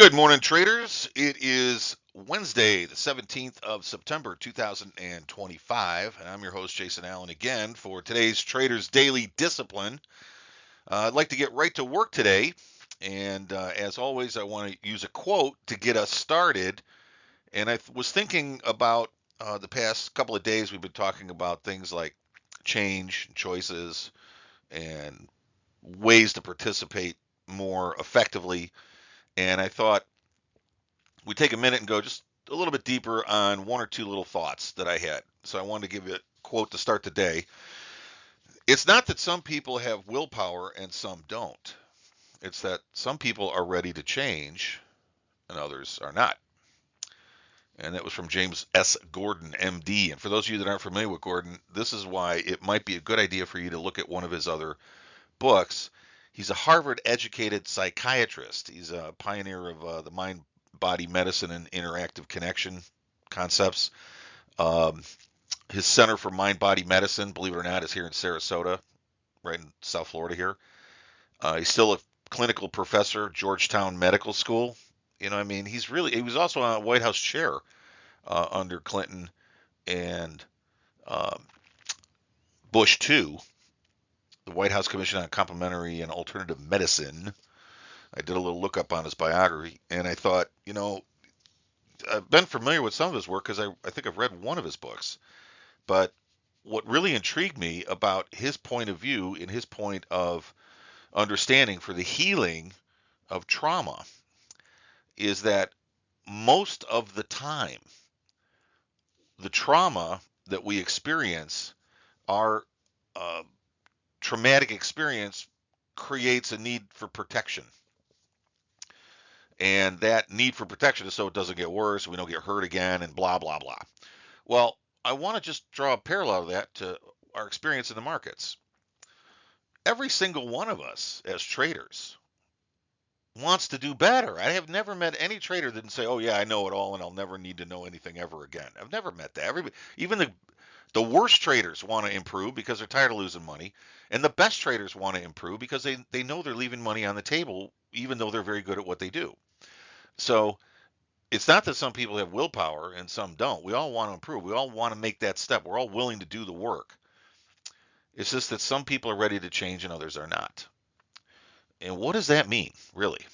Good morning, traders. It is Wednesday, the 17th of September, 2025, and I'm your host, Jason Allen, again for today's Traders Daily Discipline. I'd like to get right to work today, and as always, I want to use a quote to get us started. And I was thinking about the past couple of days, we've been talking about things like change, choices, and ways to participate more effectively. And I thought, we take a minute and go just a little bit deeper on one or two little thoughts that I had. So I wanted to give you a quote to start the day. It's not that some people have willpower and some don't. It's that some people are ready to change and others are not. And that was from James S. Gordon, MD. And for those of you that aren't familiar with Gordon, this is why it might be a good idea for you to look at one of his other books. He's a Harvard educated psychiatrist. He's a pioneer of the mind body medicine and interactive connection concepts. Um, his Center for Mind Body Medicine, believe it or not, is here in Sarasota, right in South Florida here. He's still a clinical professor, Georgetown Medical School. I mean, he was also a White House chair under Clinton and um, Bush too, the White House Commission on Complementary and Alternative Medicine. I did a little look up on his biography, and I thought, I've been familiar with some of his work because I think I've read one of his books. But what really intrigued me about his point of view and his point of understanding for the healing of trauma is that most of the time, the trauma that we experience, our uh, traumatic experience, creates a need for protection. And that need for protection is so it doesn't get worse, we don't get hurt again, and blah, blah, blah. Well, I want to just draw a parallel of that to our experience in the markets. Every single one of us as traders wants to do better. I have never met any trader that didn't say, "Oh yeah, I know it all and I'll never need to know anything ever again." I've never met that. Everybody, even the worst traders want to improve because they're tired of losing money, and the best traders want to improve because they know they're leaving money on the table even though they're very good at what they do. So, it's not that some people have willpower and some don't. We all want to improve. We all want to make that step. We're all willing to do the work. It's just that some people are ready to change and others are not. And what does that mean, really,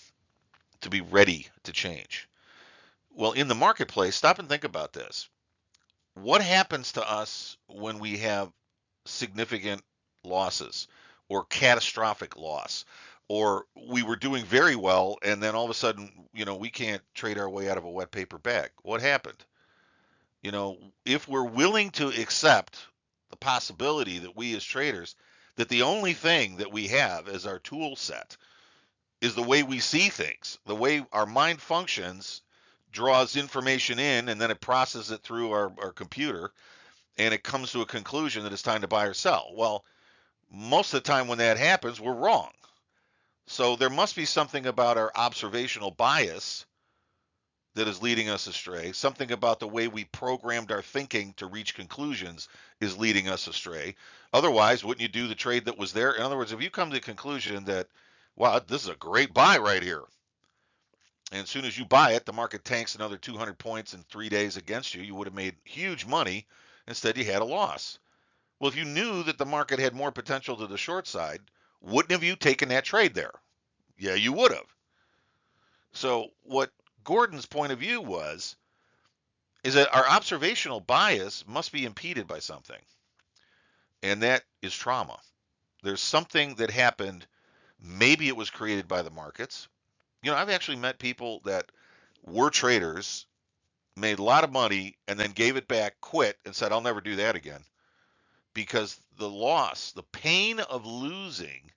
to be ready to change? Well, in the marketplace, stop and think about this. What happens to us when we have significant losses or catastrophic loss? Or we were doing very well and then all of a sudden, we can't trade our way out of a wet paper bag. What happened? If we're willing to accept the possibility that we as traders, that the only thing that we have as our tool set is the way we see things, the way our mind functions, draws information in, and then it processes it through our computer, and it comes to a conclusion that it's time to buy or sell. Well, most of the time when that happens, we're wrong. So there must be something about our observational bias that is leading us astray. Something about the way we programmed our thinking to reach conclusions is leading us astray. Otherwise, wouldn't you do the trade that was there? In other words, if you come to the conclusion that, wow, this is a great buy right here, and as soon as you buy it, the market tanks another 200 points in 3 days against you, you would have made huge money. Instead, you had a loss. Well, if you knew that the market had more potential to the short side, wouldn't have you taken that trade there? Yeah, you would have. So, what Gordon's point of view was is that our observational bias must be impeded by something, and that is trauma. There's something that happened. Maybe it was created by the markets. I've actually met people that were traders, made a lot of money, and then gave it back, quit, and said, I'll never do that again. Because the loss, the pain of losing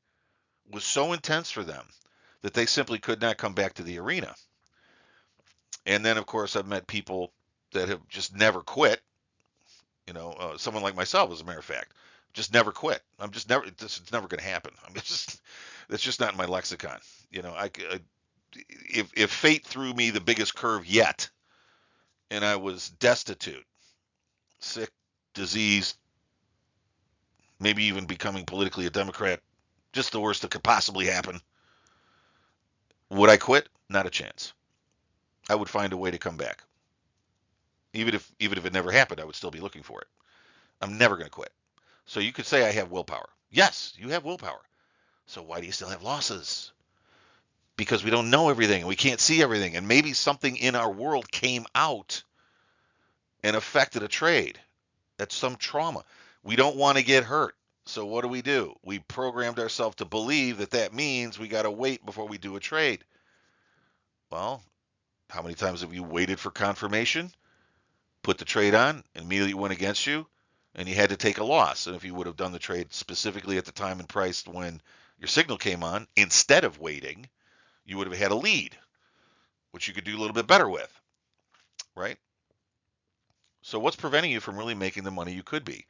was so intense for them that they simply could not come back to the arena. And then, of course, I've met people that have just never quit. Someone like myself, as a matter of fact, just never quit. I'm just never. It's never going to happen. I mean, it's just not in my lexicon. If fate threw me the biggest curve yet, and I was destitute, sick, diseased, maybe even becoming politically a Democrat, just the worst that could possibly happen, would I quit? Not a chance. I would find a way to come back. Even if it never happened, I would still be looking for it. I'm never going to quit. So you could say I have willpower. Yes, you have willpower. So why do you still have losses? Because we don't know everything and we can't see everything. And maybe something in our world came out and affected a trade. That's some trauma. We don't want to get hurt. So what do? We programmed ourselves to believe that that means we got to wait before we do a trade. Well, how many times have you waited for confirmation, put the trade on, and immediately went against you, and you had to take a loss? And if you would have done the trade specifically at the time and priced when your signal came on, instead of waiting, you would have had a lead, which you could do a little bit better with, right? So what's preventing you from really making the money you could be?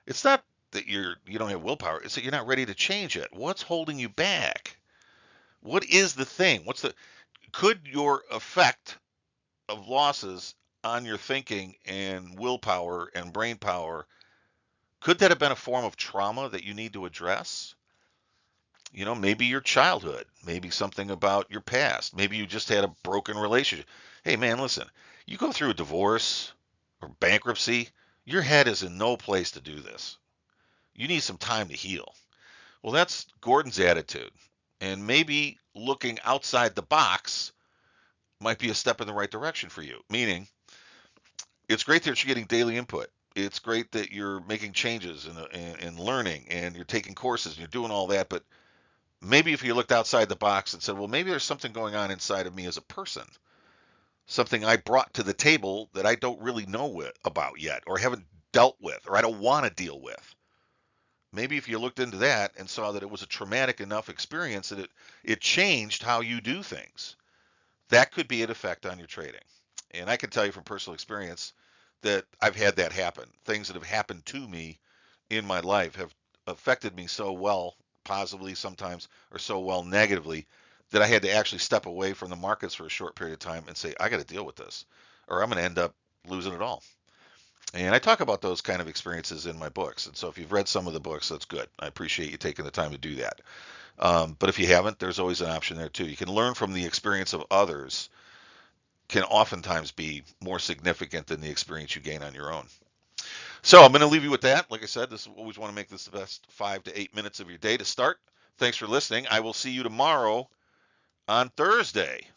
It's not that you don't have willpower. It's that you're not ready to change it. What's holding you back? What is the thing? Could your effect of losses on your thinking and willpower and brain power, could that have been a form of trauma that you need to address? Maybe your childhood, maybe something about your past, maybe you just had a broken relationship. Hey man, listen, you go through a divorce or bankruptcy, your head is in no place to do this. You need some time to heal. Well, that's Gordon's attitude. And maybe looking outside the box might be a step in the right direction for you. Meaning, it's great that you're getting daily input. It's great that you're making changes and learning and you're taking courses and you're doing all that. But maybe if you looked outside the box and said, well, maybe there's something going on inside of me as a person, something I brought to the table that I don't really know about yet or haven't dealt with or I don't want to deal with. Maybe if you looked into that and saw that it was a traumatic enough experience that it changed how you do things, that could be an effect on your trading. And I can tell you from personal experience that I've had that happen. Things that have happened to me in my life have affected me so well, positively sometimes, or so well negatively, that I had to actually step away from the markets for a short period of time and say, I got to deal with this, or I'm going to end up losing it all. And I talk about those kind of experiences in my books. And so if you've read some of the books, that's good. I appreciate you taking the time to do that. But if you haven't, there's always an option there too. You can learn from the experience of others, can oftentimes be more significant than the experience you gain on your own. So I'm going to leave you with that. Like I said, always want to make this the best 5 to 8 minutes of your day to start. Thanks for listening. I will see you tomorrow on Thursday.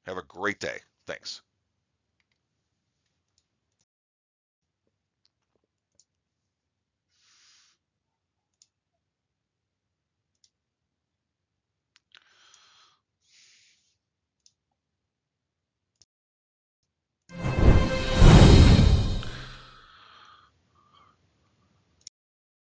Have a great day. Thanks.